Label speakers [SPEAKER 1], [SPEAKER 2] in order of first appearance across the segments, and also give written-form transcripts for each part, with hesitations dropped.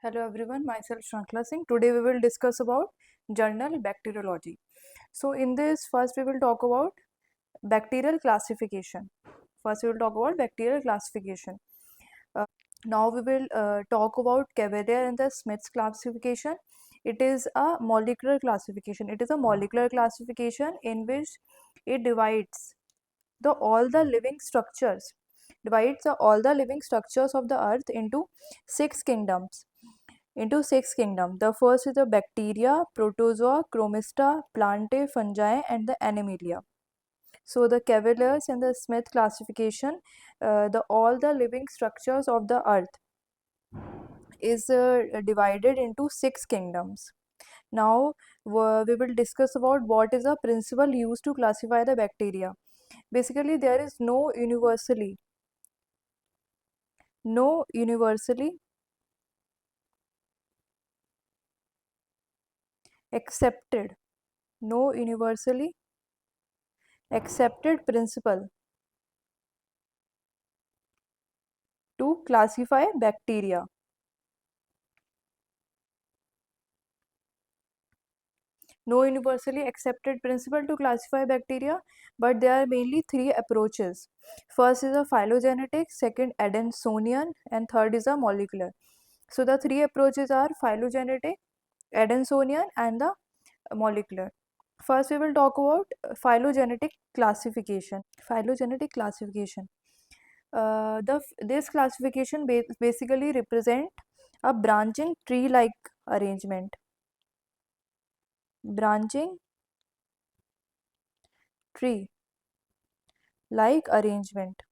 [SPEAKER 1] Hello everyone, myself Shrankla Singh. Today we will discuss about journal bacteriology. So in this first we will talk about bacterial classification. First we will talk about bacterial classification. Now we will talk about Cavalier and the Smith's classification. It is a molecular classification. It is a molecular classification in which it divides all the living structures of the earth into six kingdoms. The first is the bacteria, protozoa, chromista, plantae, fungi, and the animalia. So the Cavaliers and the Smith classification, the all the living structures of the earth is divided into six kingdoms. Now we will discuss about what is the principle used to classify the bacteria. Basically, there is no universally accepted, no universally accepted principle to classify bacteria. No universally accepted principle to classify bacteria, but there are mainly three approaches. First is a phylogenetic, second Adansonian, and third is a molecular. So the three approaches are phylogenetic, Adansonian, and the molecular. First, we will talk about phylogenetic classification. Phylogenetic classification. This classification basically represent a branching tree-like arrangement. Branching tree-like arrangement.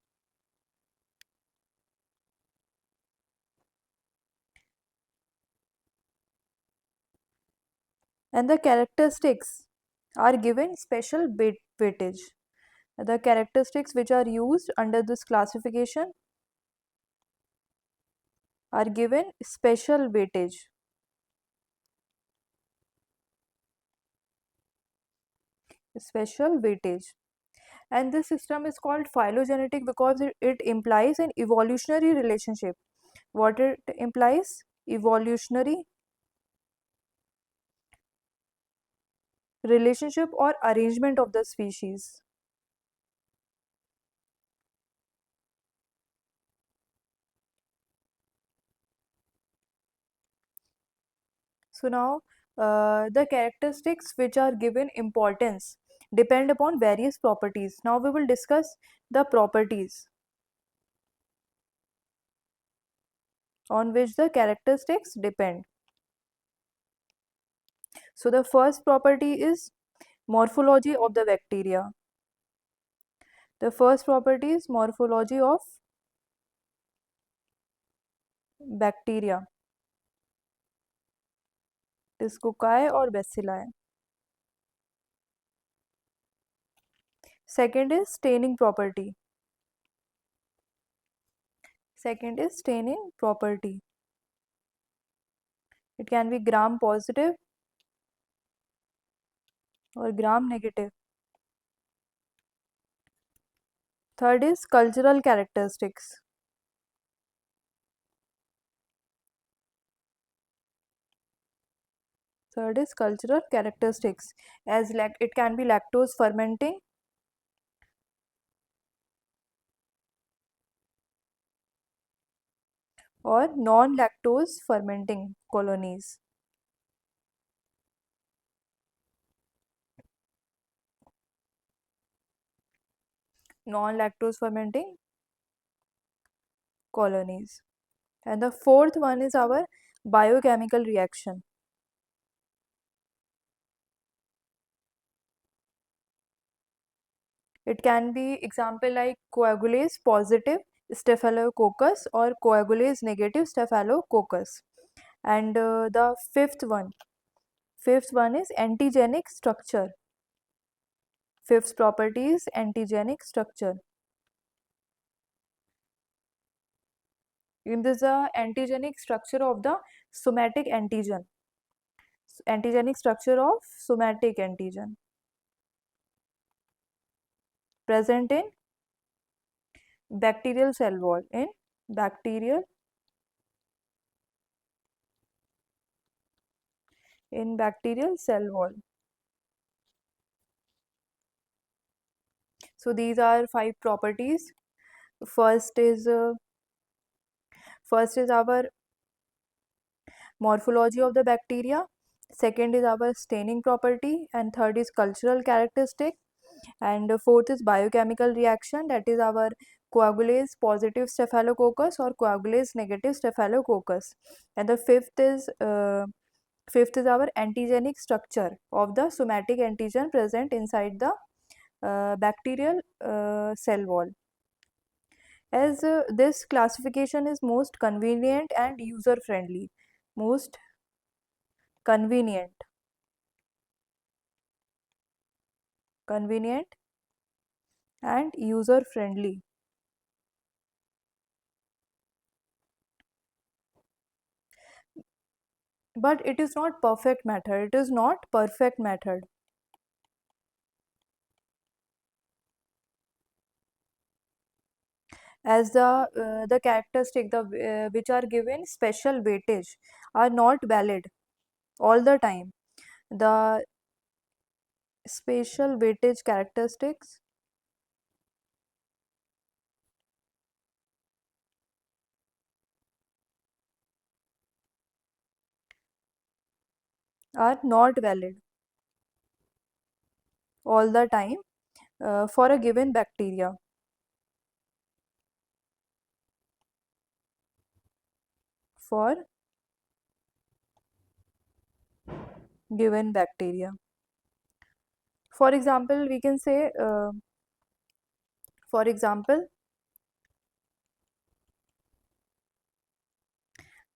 [SPEAKER 1] And the characteristics are given special weightage. The characteristics which are used under this classification are given special weightage. Special weightage. And this system is called phylogenetic because it implies an evolutionary relationship. What it implies? Evolutionary relationship or arrangement of the species. So now the characteristics which are given importance depend upon various properties. Now we will discuss the properties on which the characteristics depend. So the first property is morphology of the bacteria. The first property is morphology of bacteria. It is Cocci or bacilli. Second is staining property. Second is staining property. It can be gram positive or gram negative. Third is cultural characteristics. Third is cultural characteristics, as it can be lactose fermenting or non-lactose fermenting colonies. Non-lactose fermenting colonies. And the fourth one is our biochemical reaction. It can be example like coagulase positive Staphylococcus or coagulase negative Staphylococcus. And the fifth one is antigenic structure. Fifth property is antigenic structure. In this antigenic structure of the somatic antigen. Antigenic structure of somatic antigen present in bacterial cell wall. In bacterial in bacterial cell wall. So these are five properties. First is uh, first is our morphology of the bacteria. Second is our staining property, and third is cultural characteristic, and fourth is biochemical reaction, that is our coagulase positive staphylococcus or coagulase negative staphylococcus, and the fifth is our antigenic structure of the somatic antigen present inside the bacterial cell wall. As this classification is most convenient and user friendly, most convenient, convenient and user friendly. But it is not perfect method. It is not perfect method. As the characteristic which are given special weightage are not valid all the time. The spatial weightage characteristics are not valid all the time for a given bacteria, for given bacteria. For example, we can say, for example,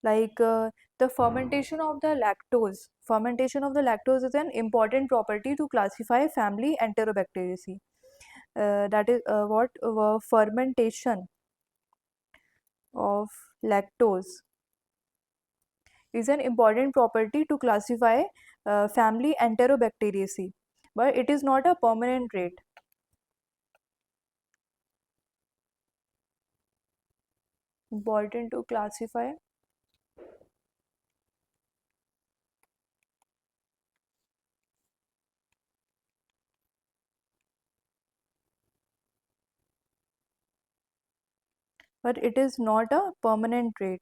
[SPEAKER 1] like the fermentation of the lactose. Fermentation of the lactose is an important property to classify family Enterobacteriaceae. That is what fermentation of lactose is an important property to classify family Enterobacteriaceae, but it is not a permanent trait. Important to classify, but it is not a permanent trait.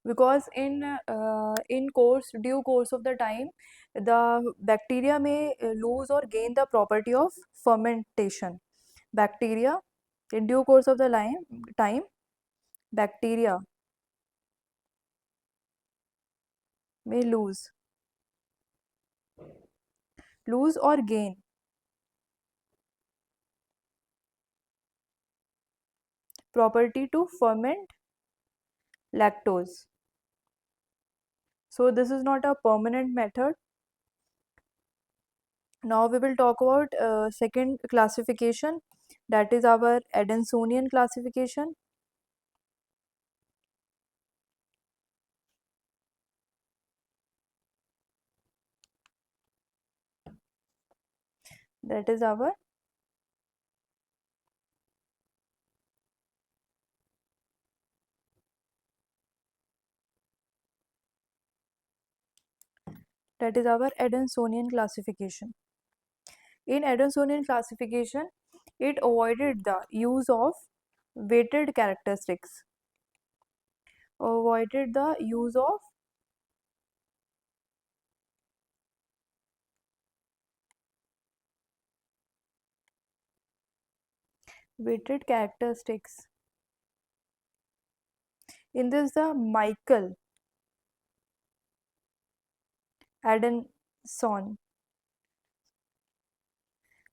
[SPEAKER 1] Because in due course of the time, the bacteria may lose or gain the property of fermentation. Bacteria, in due course of the time, bacteria may lose or gain property to ferment lactose. So this is not a permanent method. Now we will talk about second classification, that is our Adansonian classification. That is our Adansonian classification. In Adansonian classification, it avoided the use of weighted characteristics. Avoided the use of weighted characteristics. In this, the Adanson,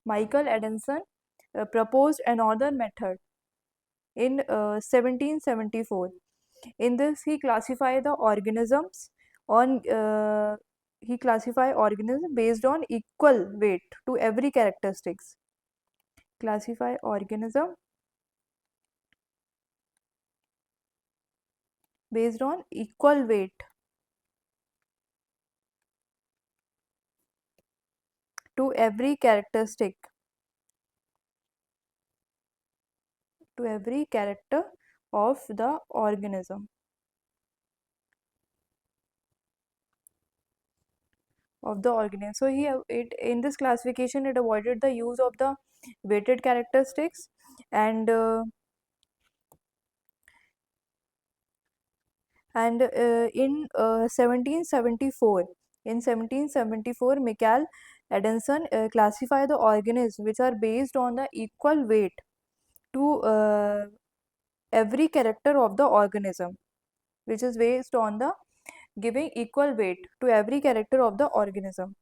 [SPEAKER 1] Michael Adanson proposed another method in 1774. In this, on he classify organisms based on equal weight to every characteristics. Classify organism based on equal weight to every characteristic. to every character of the organism. So it in this classification it avoided the use of the weighted characteristics, and in 1774, Michael Adamson classified the organisms which are based on the equal weight to every character of the organism, which is based on the giving equal weight to every character of the organism.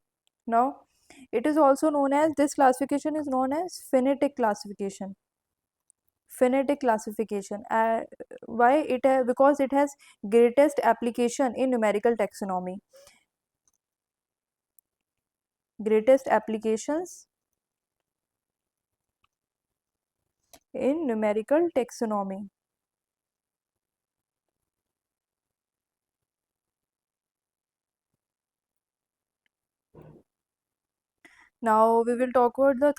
[SPEAKER 1] Now, it is also known as, this classification is known as phonetic classification. Phonetic classification. Why it? Because it has greatest application in numerical taxonomy. Greatest applications in numerical taxonomy. Now we will talk about the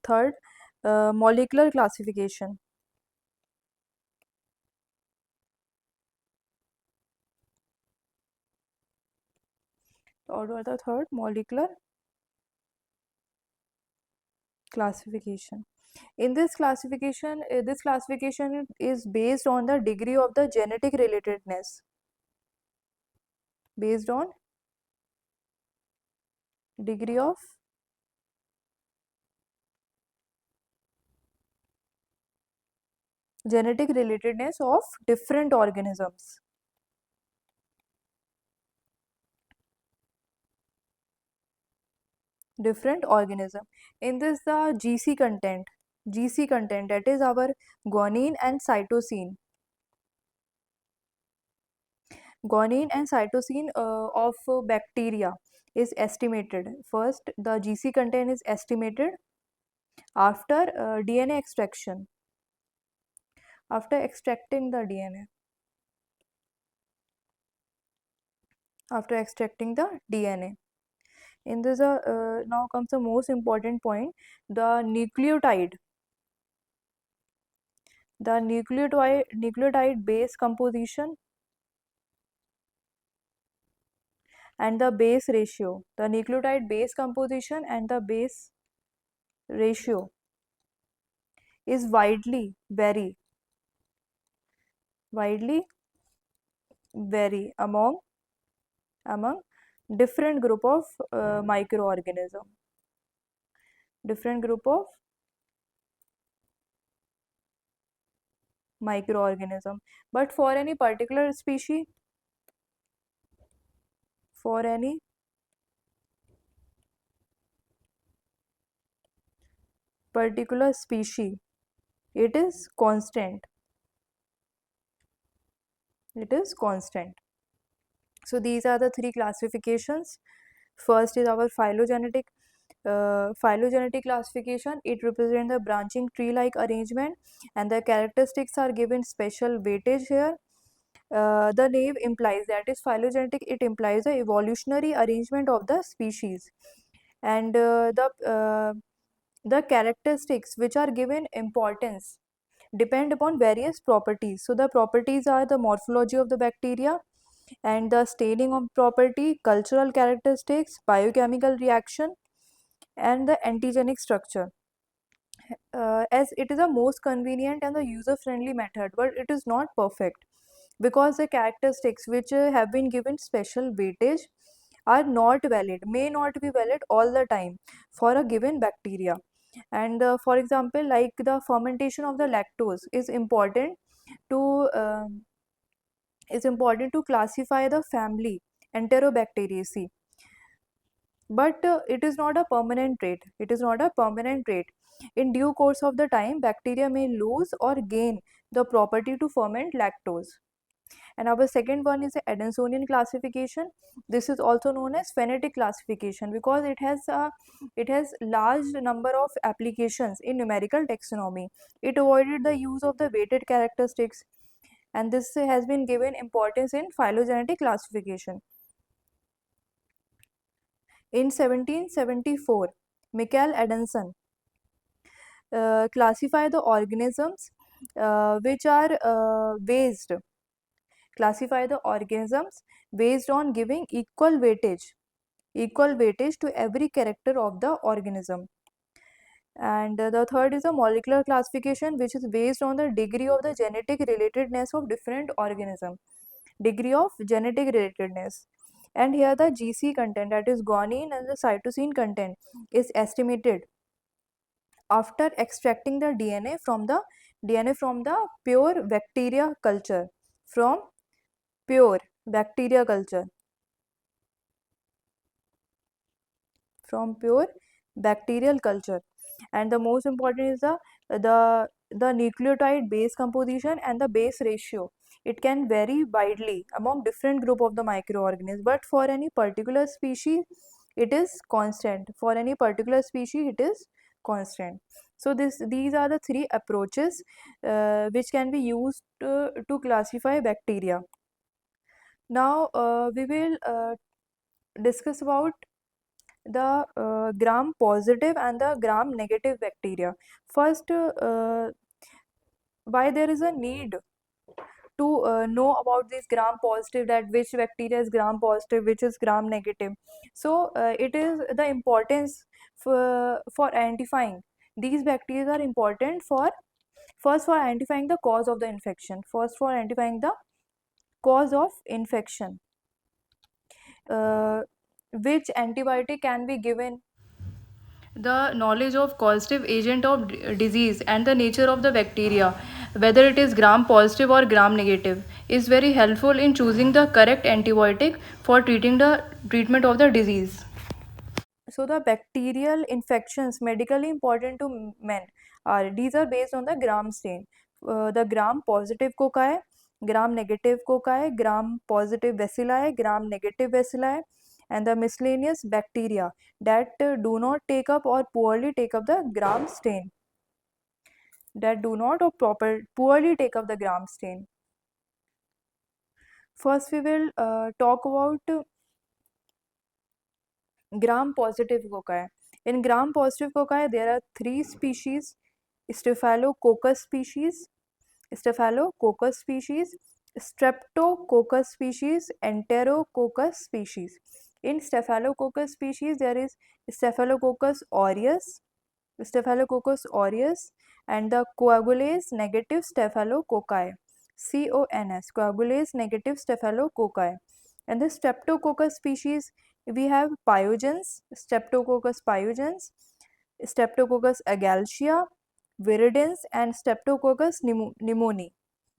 [SPEAKER 1] third molecular classification. Or the third molecular classification. In this classification is based on the degree of the genetic relatedness. Based on degree of genetic relatedness of different organisms. Different organism. In this, the GC content, that is our guanine and cytosine. Guanine and cytosine of bacteria is estimated. First, the GC content is estimated after DNA extraction. After extracting the DNA. After extracting the DNA. In this, now comes the most important point, the nucleotide. The nucleotide base composition and the base ratio. The nucleotide base composition and the base ratio is widely vary among different group of microorganism. Different group of microorganism. But for any particular species, for any particular species, it is constant. It is constant. So these are the three classifications. First is our phylogenetic classification. It represents the branching tree-like arrangement, and the characteristics are given special weightage here. The name implies, that is phylogenetic, it implies the evolutionary arrangement of the species, and the characteristics which are given importance depend upon various properties. So the properties are the morphology of the bacteria and the staining of property, cultural characteristics, biochemical reaction, and the antigenic structure. As it is a most convenient and the user friendly method, but it is not perfect, because the characteristics which have been given special weightage are not valid, may not be valid all the time for a given bacteria. And for example, like the fermentation of the lactose to um is important to classify the family Enterobacteriaceae, but it is not a permanent trait. It is not a permanent trait. In due course of the time, bacteria may lose or gain the property to ferment lactose. And our second one is the Adansonian classification. This is also known as phonetic classification, because it has large number of applications in numerical taxonomy. It avoided the use of the weighted characteristics, and this has been given importance in phylogenetic classification. In 1774, Michael Adamson classified the organisms which are based, classify the organisms based on giving equal weightage to every character of the organism. And the third is a molecular classification, which is based on the degree of the genetic relatedness of different organism, degree of genetic relatedness. And here the GC content, that is guanine and the cytosine content, is estimated after extracting the DNA from the pure bacteria culture, from pure bacteria culture, from pure bacterial culture. And the most important is the nucleotide base composition and the base ratio. It can vary widely among different group of the microorganisms, but for any particular species it is constant. For any particular species it is constant. So these are the three approaches which can be used to classify bacteria. Now we will discuss about the gram positive and the gram negative bacteria. First, why there is a need to know about this gram positive, that which bacteria is gram positive, which is gram negative. So it is the importance for identifying these bacteria are important for, first for identifying the cause of the infection, first for identifying the cause of infection, uh, which antibiotic can be given. The knowledge of causative agent of disease and the nature of the bacteria, whether it is gram positive or gram negative, is very helpful in choosing the correct antibiotic for treatment of the disease. So the bacterial infections medically important to men are, these are based on the gram stain. The gram positive cocci, gram negative cocci, gram positive bacilli, gram negative bacilli, and the miscellaneous bacteria that do not take up or poorly take up the gram stain, that do not or poorly take up the gram stain. First we will talk about gram positive cocci. In gram positive cocci, there are three species: Staphylococcus species, Staphylococcus species, Streptococcus species, Enterococcus species. In Staphylococcus species, there is Staphylococcus aureus, Staphylococcus aureus, and the coagulase negative staphylococci, CONS, coagulase negative staphylococci. And the Streptococcus species, we have pyogens, Streptococcus pyogens, Streptococcus agalcia, viridans, and Streptococcus pneumoniae.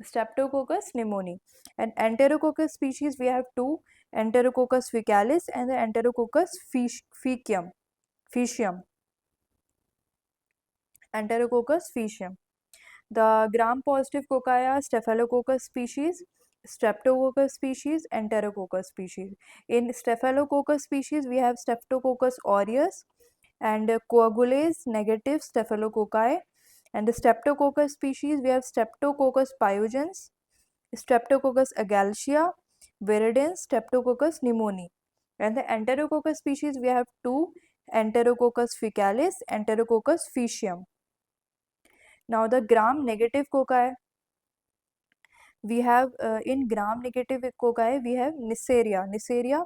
[SPEAKER 1] Streptococcus pneumoniae. And Enterococcus species, we have two, Enterococcus faecalis and the Enterococcus faecium. Faecium. Enterococcus faecium. The gram-positive cocci are Staphylococcus species, Streptococcus species, Enterococcus species. In Staphylococcus species, we have Streptococcus aureus and coagulase negative Staphylococci. And the Streptococcus species, we have Streptococcus pyogens, Streptococcus agalcia, viridans, Streptococcus pneumoniae. And the Enterococcus species, we have two, Enterococcus faecalis, Enterococcus faecium. Now the gram negative cocci, we have in gram negative cocci we have Neisseria.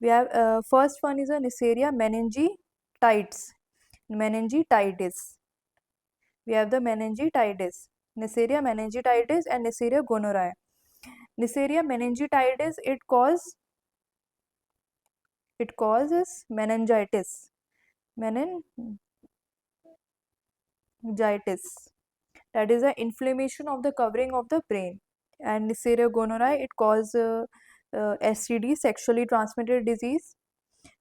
[SPEAKER 1] We have first one is a Neisseria meningitis. We have the meningitis, Neisseria meningitis and Neisseria gonorrhoeae. Neisseria meningitis, it causes meningitis, that is the inflammation of the covering of the brain. And Neisseria gonorrhoeae, it causes STD, sexually transmitted disease.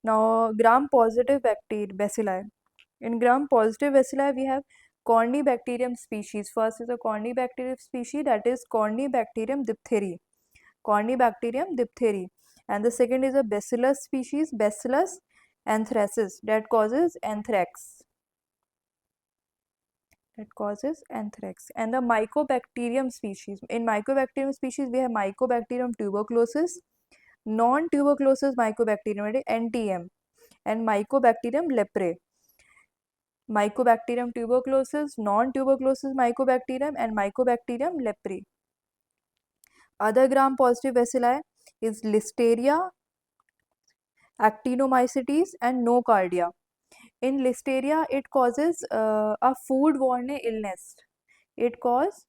[SPEAKER 1] Now gram positive bacilli. In gram positive bacilli, we have Cornybacterium species. First is a Cornybacterium species, that is Cornybacterium diphtheri. Cornybacterium diphtheri. And the second is a Bacillus species, Bacillus anthracis, that causes anthrax. And the Mycobacterium species. In Mycobacterium species, we have Mycobacterium tuberculosis, non-tuberculosis Mycobacterium, NTM. and Mycobacterium leprae. Mycobacterium tuberculosis, non-tuberculosis Mycobacterium, and Mycobacterium leprae. Other gram-positive bacilli is Listeria, Actinomycetes, and Nocardia. In Listeria, it causes a foodborne illness. It causes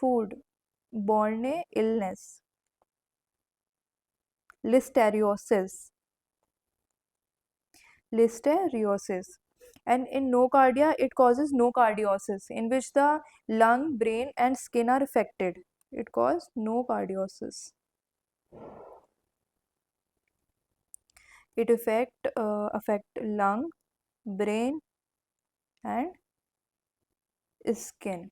[SPEAKER 1] foodborne illness, listeriosis. Listeriosis. And in nocardia, it causes nocardiosis, in which the lung, brain, and skin are affected. It causes nocardiosis. It affect lung, brain, and skin.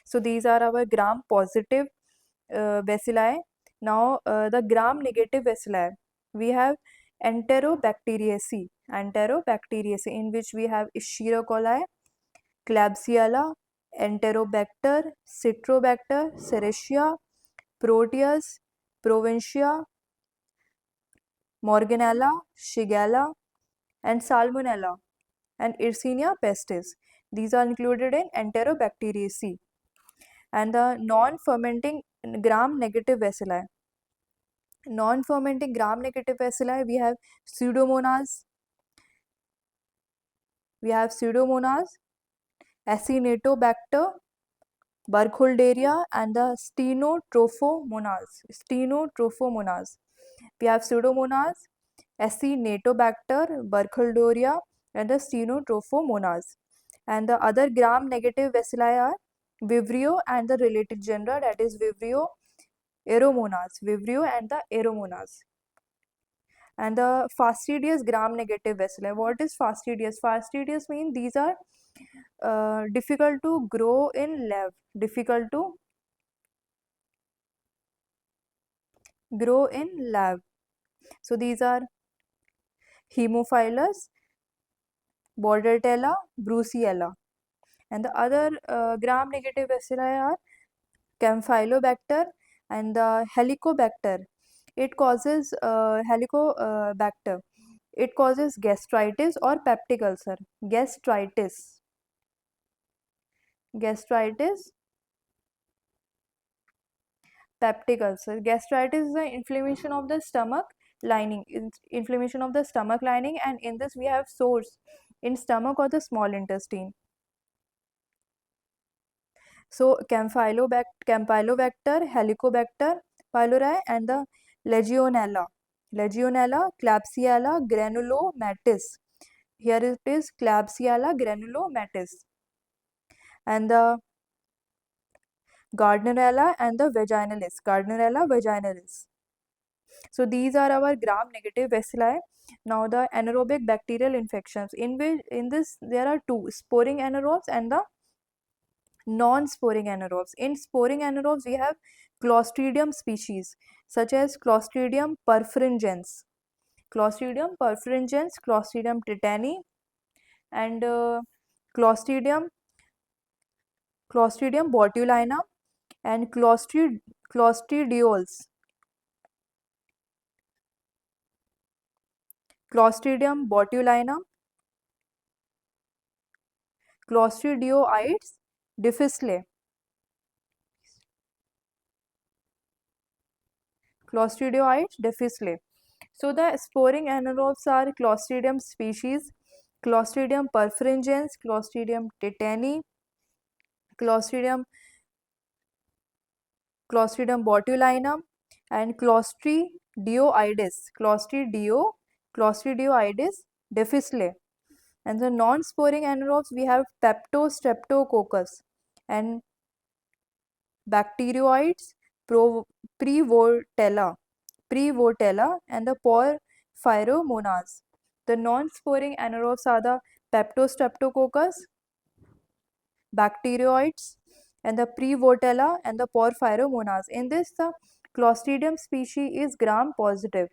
[SPEAKER 1] So these are our gram positive bacilli. Now the gram negative bacilli. We have Enterobacteriaceae. Enterobacteriaceae, in which we have Escherichia coli, Klebsiella, Enterobacter, Citrobacter, Serratia, Proteus, Provincia, Morganella, Shigella, and Salmonella, and Yersinia pestis. These are included in Enterobacteriaceae. And the non-fermenting gram-negative bacilli. Non-fermenting gram-negative bacilli, we have Pseudomonas, Acinetobacter, Burkholderia, and the Stenotrophomonas. We have Pseudomonas, Acinetobacter, Burkholderia, and the Stenotrophomonas. And the other gram-negative bacilli are Vibrio and the related genera, that is Vibrio Aeromonas. Vibrio and the Aeromonas. And the fastidious gram-negative bacilli. What is fastidious? Fastidious means these are difficult to grow in lab. Difficult to grow in lab. So these are Haemophilus, Bordetella, Brucella. And the other gram-negative bacilli are Campylobacter and the Helicobacter. It causes Helicobacter. It causes gastritis or peptic ulcer. Gastritis. Peptic ulcer. Gastritis is the inflammation of the stomach lining. Inflammation of the stomach lining, and in this we have sores in stomach or the small intestine. So Campylobacter, Helicobacter pylori, and the Legionella. Legionella, Klebsiella granulomatis. Here it is Klebsiella granulomatis. And the Gardnerella and the vaginalis. Gardnerella vaginalis. So these are our gram-negative bacilli. Now the anaerobic bacterial infections. In this there are two, sporing anaerobes and the non-sporing anaerobes. In sporing anaerobes, we have Clostridium species such as Clostridium perfringens, Clostridium tetani, and Clostridium botulinum, and Clostridioides, Clostridium botulinum, Clostridioides difficile, Clostridioides difficile. So the sporing anaerobes are Clostridium species, Clostridium perfringens, Clostridium tetani, Clostridium botulinum, and Clostridioides difficile. And the non-sporing anaerobes, we have Streptococcus and bacteroides, Prevotella, and the Porphyromonas. The non-sporing anaerobes are the Streptococcus, bacteroides, and the Prevotella and the Porphyromonas. In this, the Clostridium species is gram positive,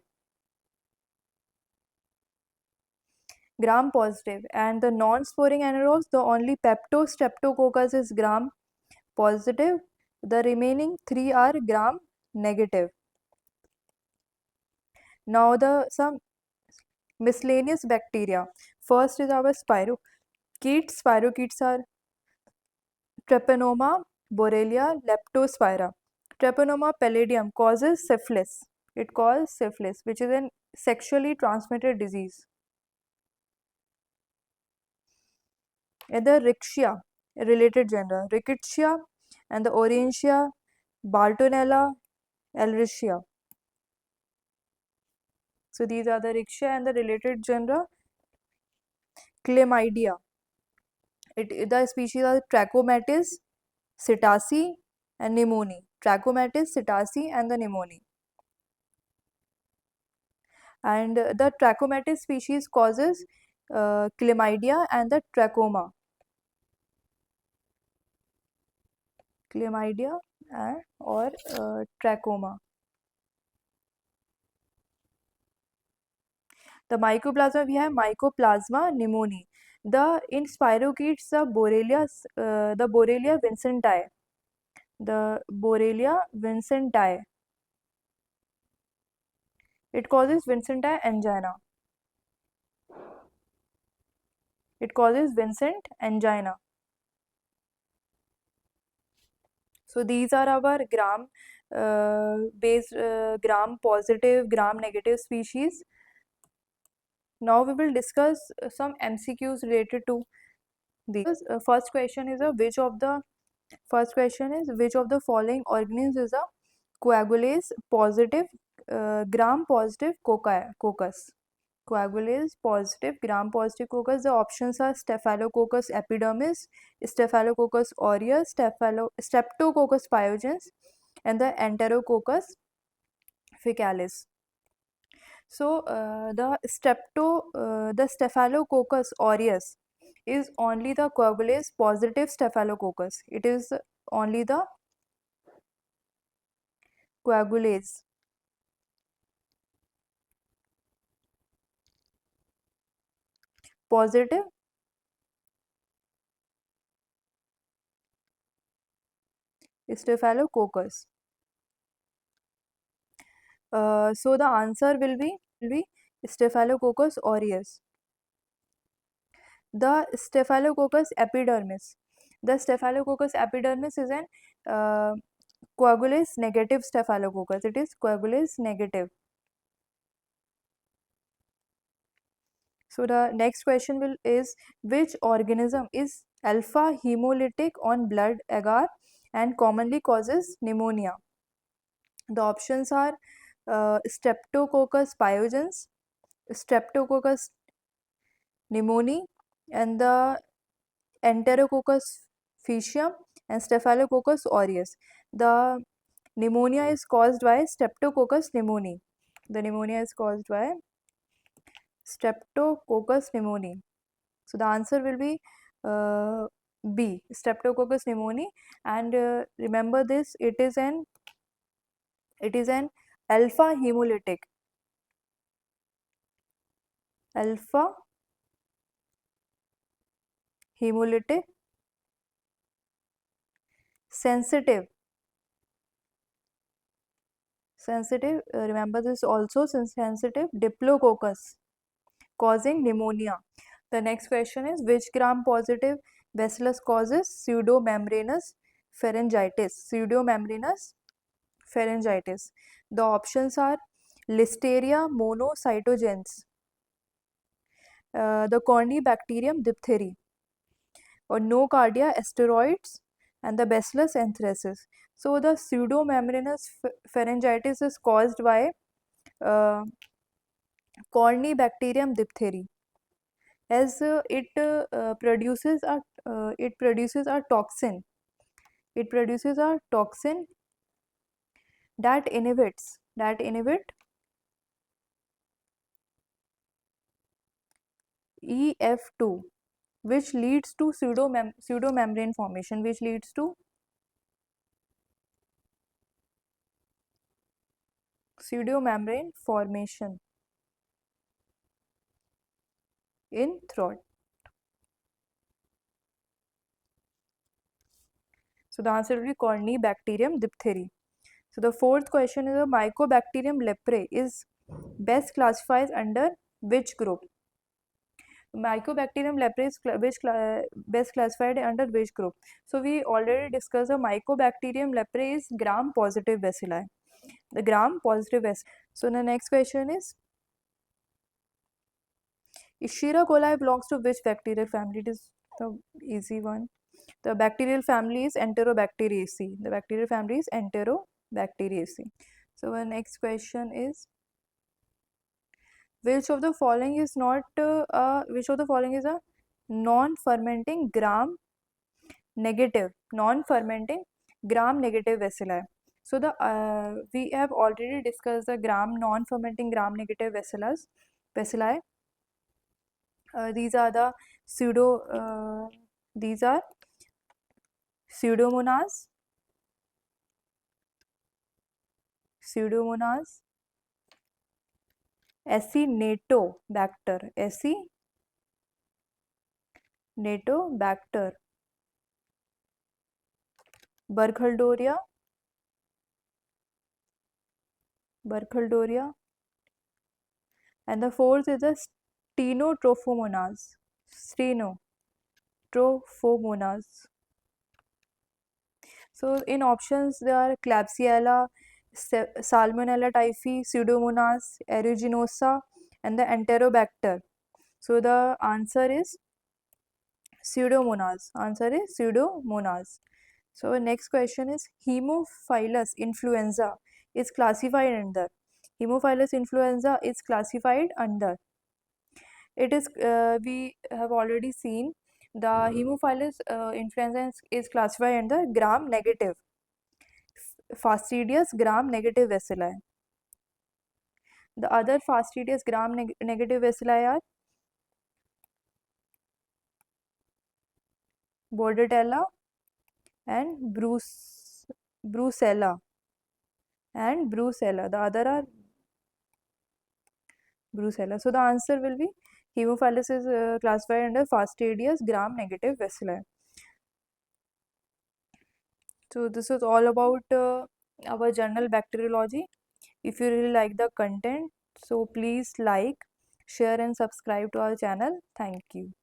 [SPEAKER 1] and the non-sporing anaerobes, the only Streptococcus is gram positive. The remaining three are gram negative. Now the some miscellaneous bacteria. First is our spirochetes. Spirochetes are Treponema, Borrelia, Leptospira. Treponema pallidum causes syphilis. It causes syphilis, which is a sexually transmitted disease. And the Rickettsia, a related genre, Rickettsia and the Orientia, Bartonella, Ehrlichia. So these are the Rickettsia and the related genre, Chlamydia. The species are Trachomatis, Psittaci, and Pneumoni. Trachomatis, Psittaci, and the Pneumoni. And the Trachomatis species causes chlamydia and the trachoma. Chlamydia and or trachoma. The mycoplasma we have Mycoplasma pneumoniae. The in spirochetes the Borrelia vincenti. The Borrelia vincenti. It causes Vincenti angina. It causes Vincent angina. So these are our gram positive, gram negative species. Now we will discuss some MCQs related to these. First question is which of the following organisms is a coagulase positive gram positive coccus. Coagulase positive gram positive coccus. The options are Staphylococcus epidermis, Staphylococcus aureus, Streptococcus pyogenes, and the Enterococcus faecalis. So the Staphylococcus aureus is only the coagulase positive Staphylococcus. It is only the coagulase positive Staphylococcus. So the answer will be Staphylococcus aureus. The Staphylococcus epidermis. The Staphylococcus epidermis is an coagulase negative Staphylococcus. It is coagulase negative. So the next question is which organism is alpha hemolytic on blood agar and commonly causes pneumonia? The options are Streptococcus pyogenes, Streptococcus pneumoniae, and the Enterococcus faecium and Staphylococcus aureus. The pneumonia is caused by Streptococcus pneumoniae. The pneumonia is caused by Streptococcus pneumoniae. So the answer will be B, Streptococcus pneumoniae. And remember this: it is an alpha hemolytic sensitive. Remember this also sensitive Diplococcus causing pneumonia. The next question is which gram positive bacillus causes pseudomembranous pharyngitis? Pseudomembranous pharyngitis. The options are Listeria monocytogenes, the Corynebacterium diphtheria, or Nocardia asteroides, and the Bacillus anthracis. So the pseudomembranous pharyngitis is caused by uh, Corynebacterium diphtheria, as it produces a toxin. It produces a toxin that inhibit EF2, which leads to pseudomembrane formation, which leads to pseudomembrane formation in throat. So the answer will be Corynebacterium diphtheria. So the fourth question is, a Mycobacterium leprae is best classified under which group? Mycobacterium leprae is best classified under which group? So we already discussed the Mycobacterium leprae is gram positive bacilli. The gram positive bacilli. So the next question is Escherichia coli belongs to which bacterial family? It is the easy one. The bacterial family is Enterobacteriaceae. The bacterial family is Enterobacteriaceae. So the next question is, which of the following is not which of the following is a non-fermenting gram negative bacilli? So the we have already discussed the non-fermenting gram negative bacilli. These are the these are pseudomonas, Acinetobacter, Burkholderia, and the fourth is the Stenotrophomonas. So in options there are Klebsiella, Salmonella typhi, Pseudomonas, aeruginosa, and the Enterobacter. So the answer is Pseudomonas. So next question is, Haemophilus influenza is classified under. It is we have already seen the Haemophilus influenza is classified under gram negative fastidious gram negative bacilli. The other fastidious gram negative bacilli are Bordetella and Brucella. The other are Brucella. So the answer will be Haemophilus is classified under fastidious gram negative bacilli. So this is all about our general bacteriology. If you really like the content, so please like, share and subscribe to our channel. Thank you.